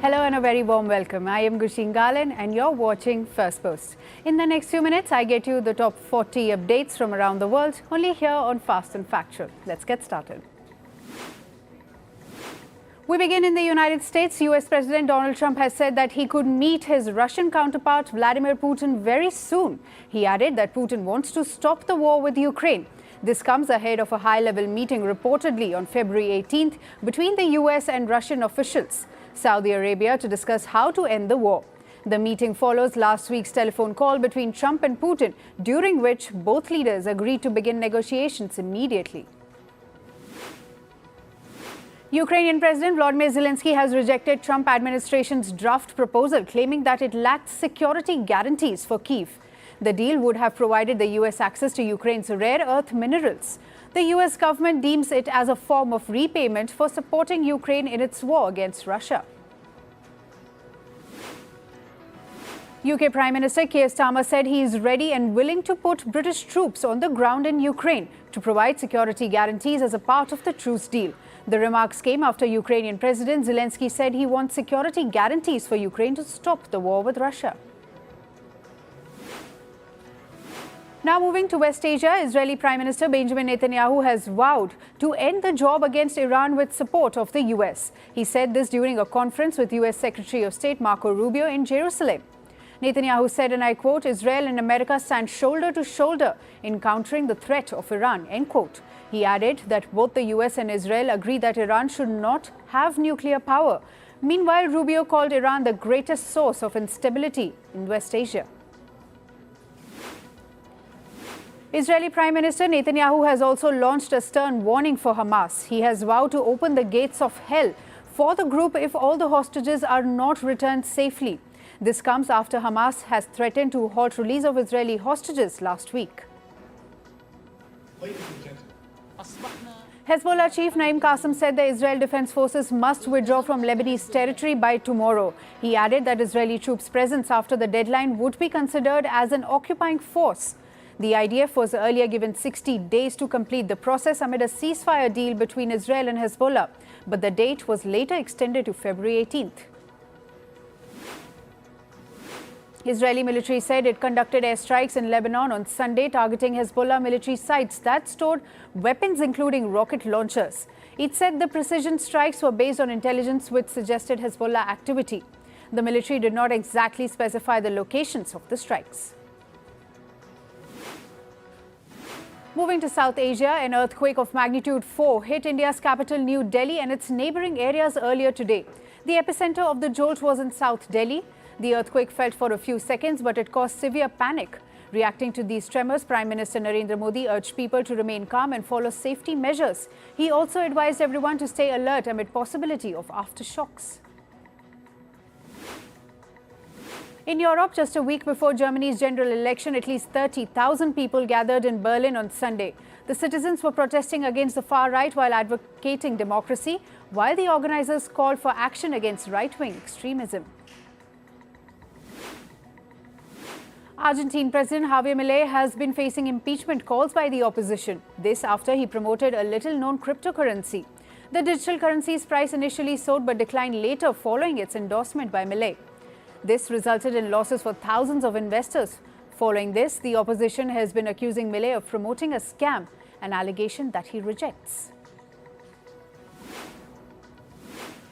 Hello and a very warm welcome. I am Gushin Galan and you're watching Firstpost. In the next few minutes, I get you the top 40 updates from around the world, only here on Fast and Factual. Let's get started. We begin in the United States. US President Donald Trump has said that he could meet his Russian counterpart Vladimir Putin very soon. He added that Putin wants to stop the war with Ukraine. This comes ahead of a high-level meeting reportedly on February 18th between the US and Russian officials, Saudi Arabia, to discuss how to end the war. The meeting follows last week's telephone call between Trump and Putin, during which both leaders agreed to begin negotiations immediately. Ukrainian President Volodymyr Zelensky has rejected Trump administration's draft proposal, claiming that it lacked security guarantees for Kyiv. The deal would have provided the US access to Ukraine's rare earth minerals. The US government deems it as a form of repayment for supporting Ukraine in its war against Russia. UK Prime Minister Keir Starmer said he is ready and willing to put British troops on the ground in Ukraine to provide security guarantees as a part of the truce deal. The remarks came after Ukrainian President Zelensky said he wants security guarantees for Ukraine to stop the war with Russia. Now moving to West Asia, Israeli Prime Minister Benjamin Netanyahu has vowed to end the job against Iran with support of the US. He said this during a conference with US Secretary of State Marco Rubio in Jerusalem. Netanyahu said, and I quote, "Israel and America stand shoulder to shoulder in countering the threat of Iran," end quote. He added that both the US and Israel agree that Iran should not have nuclear power. Meanwhile, Rubio called Iran the greatest source of instability in West Asia. Israeli Prime Minister Netanyahu has also launched a stern warning for Hamas. He has vowed to open the gates of hell for the group if all the hostages are not returned safely. This comes after Hamas has threatened to halt release of Israeli hostages last week. Hezbollah chief Naim Qassem said the Israel Defense Forces must withdraw from Lebanese territory by tomorrow. He added that Israeli troops' presence after the deadline would be considered as an occupying force. The IDF was earlier given 60 days to complete the process amid a ceasefire deal between Israel and Hezbollah, but the date was later extended to February 18th. Israeli military said it conducted airstrikes in Lebanon on Sunday, targeting Hezbollah military sites that stored weapons including rocket launchers. It said the precision strikes were based on intelligence which suggested Hezbollah activity. The military did not exactly specify the locations of the strikes. Moving to South Asia, an earthquake of magnitude 4 hit India's capital New Delhi and its neighbouring areas earlier today. The epicenter of the jolt was in South Delhi. The earthquake felt for a few seconds, but it caused severe panic. Reacting to these tremors, Prime Minister Narendra Modi urged people to remain calm and follow safety measures. He also advised everyone to stay alert amid possibility of aftershocks. In Europe, just a week before Germany's general election, at least 30,000 people gathered in Berlin on Sunday. The citizens were protesting against the far right while advocating democracy, while the organizers called for action against right-wing extremism. Argentine President Javier Milei has been facing impeachment calls by the opposition. This after he promoted a little-known cryptocurrency. The digital currency's price initially soared but declined later following its endorsement by Milei. This resulted in losses for thousands of investors. Following this, the opposition has been accusing Milei of promoting a scam, an allegation that he rejects.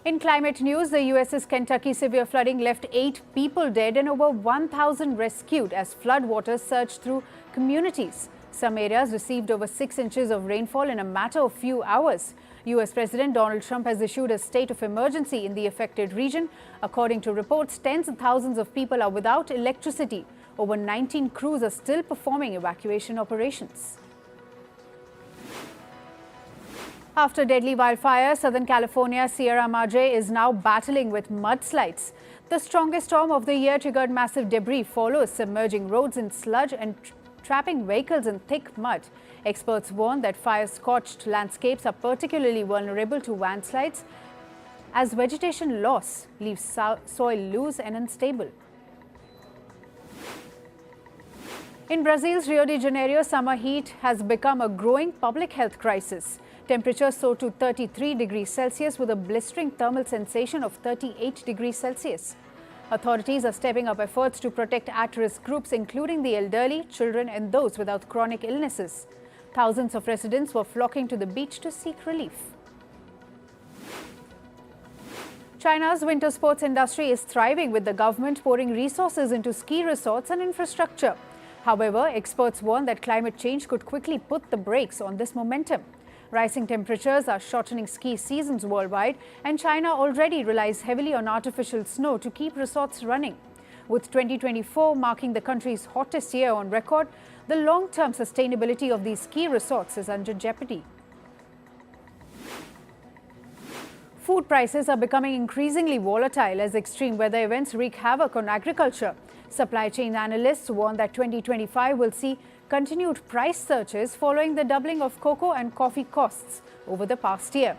In climate news, the US's Kentucky severe flooding left 8 people dead and over 1,000 rescued as floodwaters surged through communities. Some areas received over 6 inches of rainfall in a matter of few hours. US President Donald Trump has issued a state of emergency in the affected region. According to reports, tens of thousands of people are without electricity. Over 19 crews are still performing evacuation operations. After deadly wildfire, Southern California's Sierra Madre is now battling with mudslides. The strongest storm of the year triggered massive debris follows, submerging roads in sludge and trapping vehicles in thick mud. Experts warn that fire-scorched landscapes are particularly vulnerable to landslides as vegetation loss leaves soil loose and unstable. In Brazil's Rio de Janeiro, summer heat has become a growing public health crisis. Temperatures soared to 33 degrees Celsius with a blistering thermal sensation of 38 degrees Celsius. Authorities are stepping up efforts to protect at-risk groups, including the elderly, children and those without chronic illnesses. Thousands of residents were flocking to the beach to seek relief. China's winter sports industry is thriving, with the government pouring resources into ski resorts and infrastructure. However, experts warn that climate change could quickly put the brakes on this momentum. Rising temperatures are shortening ski seasons worldwide, and China already relies heavily on artificial snow to keep resorts running. With 2024 marking the country's hottest year on record, the long-term sustainability of these ski resorts is under jeopardy. Food prices are becoming increasingly volatile as extreme weather events wreak havoc on agriculture. Supply chain analysts warn that 2025 will see continued price surges following the doubling of cocoa and coffee costs over the past year.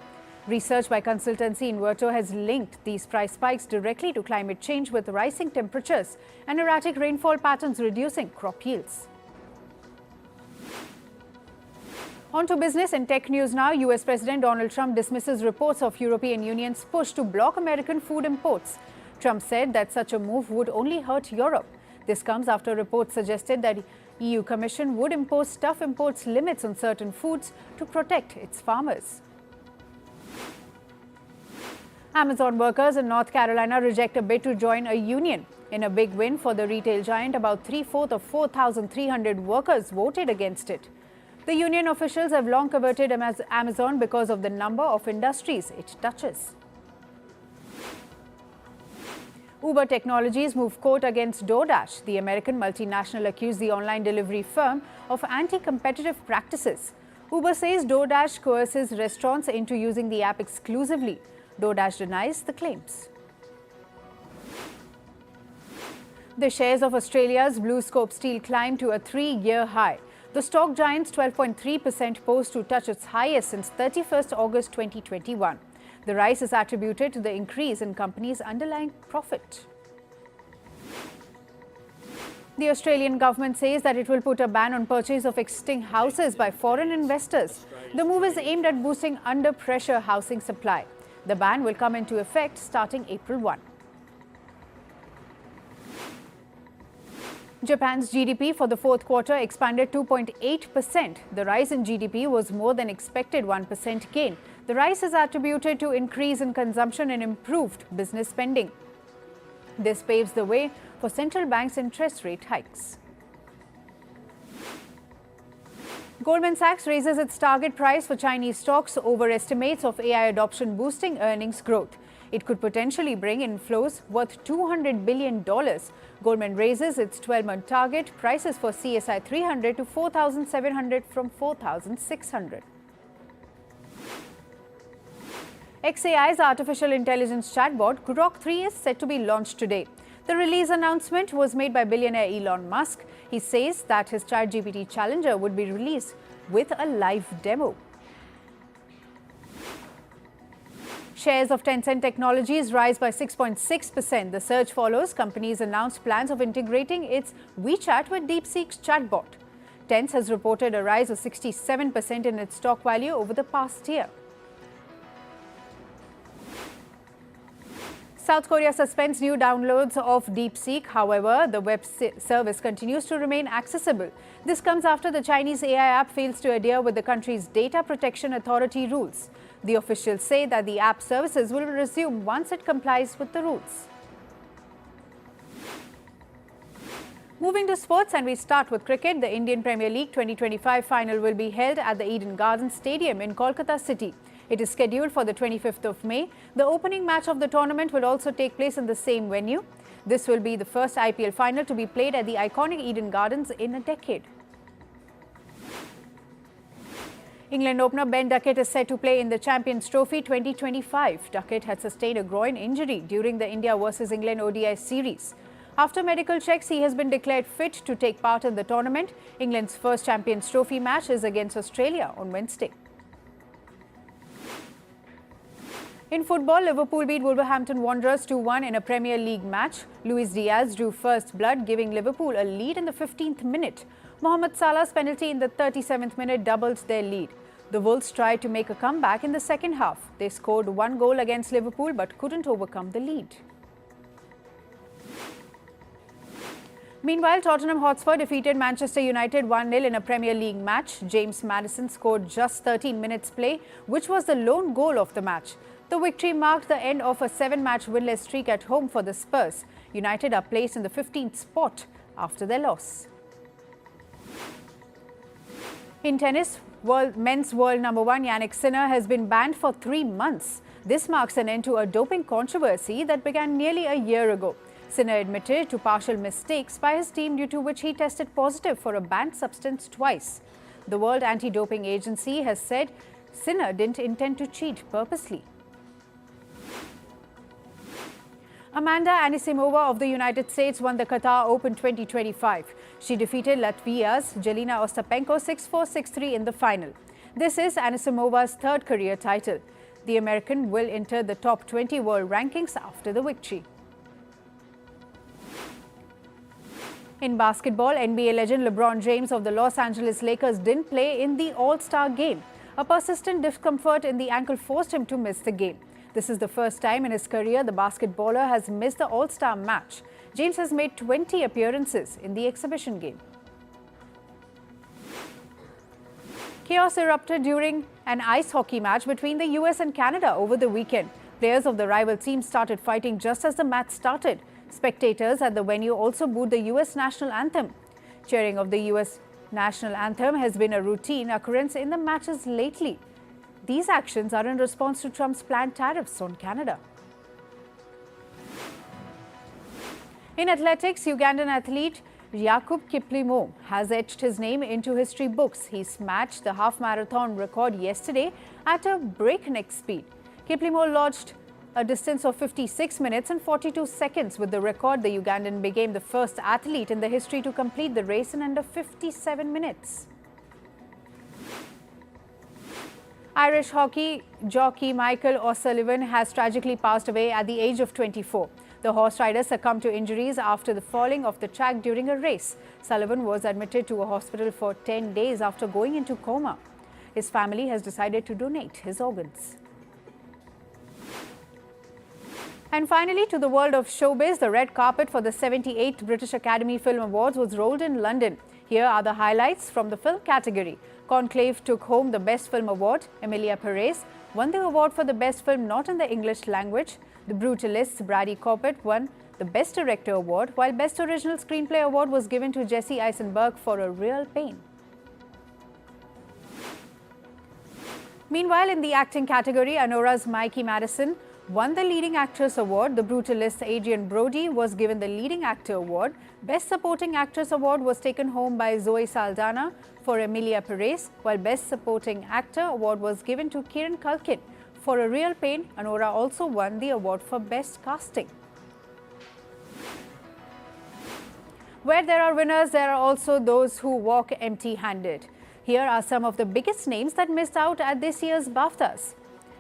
Research by consultancy Inverto has linked these price spikes directly to climate change, with rising temperatures and erratic rainfall patterns reducing crop yields. On to business and tech news now. US President Donald Trump dismisses reports of European Union's push to block American food imports. Trump said that such a move would only hurt Europe. This comes after reports suggested that EU Commission would impose tough imports limits on certain foods to protect its farmers. Amazon workers in North Carolina reject a bid to join a union. In a big win for the retail giant, about 3/4 of 4,300 workers voted against it. The union officials have long coveted Amazon because of the number of industries it touches. Uber Technologies moved court against DoorDash. The American multinational accused the online delivery firm of anti-competitive practices. Uber says DoorDash coerces restaurants into using the app exclusively. DoorDash denies the claims. The shares of Australia's BlueScope Steel climbed to a 3-year high. The stock giant's 12.3% poised to touch its highest since 31st August 2021. The rise is attributed to the increase in company's underlying profit. The Australian government says that it will put a ban on purchase of existing houses by foreign investors. The move is aimed at boosting under-pressure housing supply. The ban will come into effect starting April 1. Japan's GDP for the fourth quarter expanded 2.8%. The rise in GDP was more than expected 1% gain. The rise is attributed to increase in consumption and improved business spending. This paves the way for central banks' interest rate hikes. Goldman Sachs raises its target price for Chinese stocks over estimates of AI adoption boosting earnings growth. It could potentially bring in flows worth $200 billion. Goldman raises its 12-month target prices for CSI 300 to 4,700 from 4,600. xAI's artificial intelligence chatbot Grok 3 is set to be launched today. The release announcement was made by billionaire Elon Musk. He says that his ChatGPT challenger would be released with a live demo. Shares of Tencent Technologies rise by 6.6%. The surge follows company's announced plans of integrating its WeChat with DeepSeek's chatbot. Tencent has reported a rise of 67% in its stock value over the past year. South Korea suspends new downloads of DeepSeek. However, the web service continues to remain accessible. This comes after the Chinese AI app fails to adhere with the country's Data Protection Authority rules. The officials say that the app services will resume once it complies with the rules. Moving to sports, and we start with cricket. The Indian Premier League 2025 final will be held at the Eden Gardens Stadium in Kolkata City. It is scheduled for the 25th of May. The opening match of the tournament will also take place in the same venue. This will be the first IPL final to be played at the iconic Eden Gardens in a decade. England opener Ben Duckett is set to play in the Champions Trophy 2025. Duckett had sustained a groin injury during the India vs England ODI series. After medical checks, he has been declared fit to take part in the tournament. England's first Champions Trophy match is against Australia on Wednesday. In football, Liverpool beat Wolverhampton Wanderers 2-1 in a Premier League match. Luis Diaz drew first blood, giving Liverpool a lead in the 15th minute. Mohamed Salah's penalty in the 37th minute doubled their lead. The Wolves tried to make a comeback in the second half. They scored 1 goal against Liverpool but couldn't overcome the lead. Meanwhile, Tottenham Hotspur defeated Manchester United 1-0 in a Premier League match. James Maddison scored just 13 minutes play, which was the lone goal of the match. The victory marked the end of a 7-match winless streak at home for the Spurs. United are placed in the 15th spot after their loss. In tennis, men's world number 1 Jannik Sinner has been banned for 3 months. This marks an end to a doping controversy that began nearly a year ago. Sinner admitted to partial mistakes by his team, due to which he tested positive for a banned substance twice. The World Anti-Doping Agency has said Sinner didn't intend to cheat purposely. Amanda Anisimova of the United States won the Qatar Open 2025. She defeated Latvia's Jelena Ostapenko 6-4, 6-3 in the final. This is Anisimova's 3rd career title. The American will enter the top 20 world rankings after the victory. In basketball, NBA legend LeBron James of the Los Angeles Lakers didn't play in the All-Star game. A persistent discomfort in the ankle forced him to miss the game. This is the first time in his career the basketballer has missed the All-Star match. James has made 20 appearances in the exhibition game. Chaos erupted during an ice hockey match between the US and Canada over the weekend. Players of the rival teams started fighting just as the match started. Spectators at the venue also booed the US national anthem. Cheering of the US national anthem has been a routine occurrence in the matches lately. These actions are in response to Trump's planned tariffs on Canada. In athletics, Ugandan athlete Jacob Kiplimo has etched his name into history books. He smashed the half-marathon record yesterday at a breakneck speed. Kiplimo lodged a distance of 56 minutes and 42 seconds. With the record, the Ugandan became the first athlete in the history to complete the race in under 57 minutes. Irish hockey jockey Michael O'Sullivan has tragically passed away at the age of 24. The horse rider succumbed to injuries after the falling off the track during a race. Sullivan was admitted to a hospital for 10 days after going into coma. His family has decided to donate his organs. And finally, to the world of showbiz, the red carpet for the 78th British Academy Film Awards was rolled in London. Here are the highlights from the film category. Conclave took home the Best Film Award. Emilia Perez won the award for the Best Film Not in the English Language. The Brutalist's Brady Corbett won the Best Director Award, while Best Original Screenplay Award was given to Jesse Eisenberg for A Real Pain. Meanwhile, in the acting category, Anora's Mikey Madison won the Leading Actress Award. The Brutalist Adrian Brody was given the Leading Actor Award. Best Supporting Actress Award was taken home by Zoe Saldana for Emilia Perez, while Best Supporting Actor Award was given to Kieran Culkin. For A Real Pain, Anora also won the award for Best Casting. Where there are winners, there are also those who walk empty-handed. Here are some of the biggest names that missed out at this year's BAFTAs.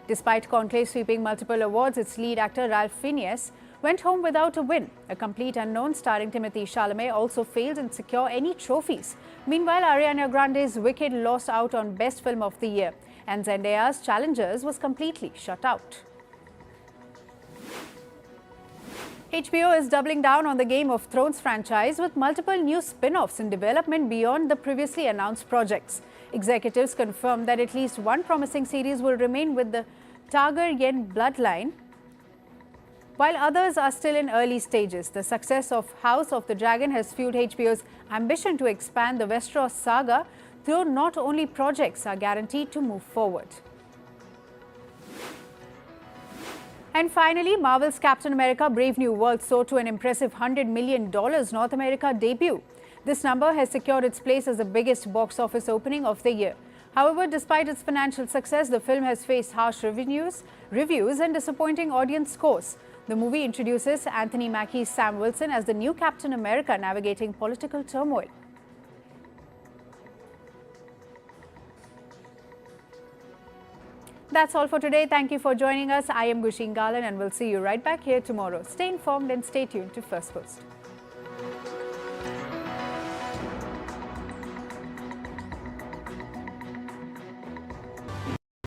Despite Conclave sweeping multiple awards, its lead actor Ralph Fiennes went home without a win. A Complete Unknown starring Timothée Chalamet also failed to secure any trophies. Meanwhile, Ariana Grande's Wicked lost out on Best Film of the Year, and Zendaya's Challengers was completely shut out. HBO is doubling down on the Game of Thrones franchise with multiple new spin-offs in development beyond the previously announced projects. Executives confirmed that at least one promising series will remain with the Targaryen bloodline, while others are still in early stages. The success of House of the Dragon has fueled HBO's ambition to expand the Westeros saga, though not only projects are guaranteed to move forward. And finally, Marvel's Captain America Brave New World soared to an impressive $100 million North America debut. This number has secured its place as the biggest box office opening of the year. However, despite its financial success, the film has faced harsh reviews and disappointing audience scores. The movie introduces Anthony Mackie's Sam Wilson as the new Captain America navigating political turmoil. That's all for today. Thank you for joining us. I am Gushin Galan and we'll see you right back here tomorrow. Stay informed and stay tuned to Firstpost.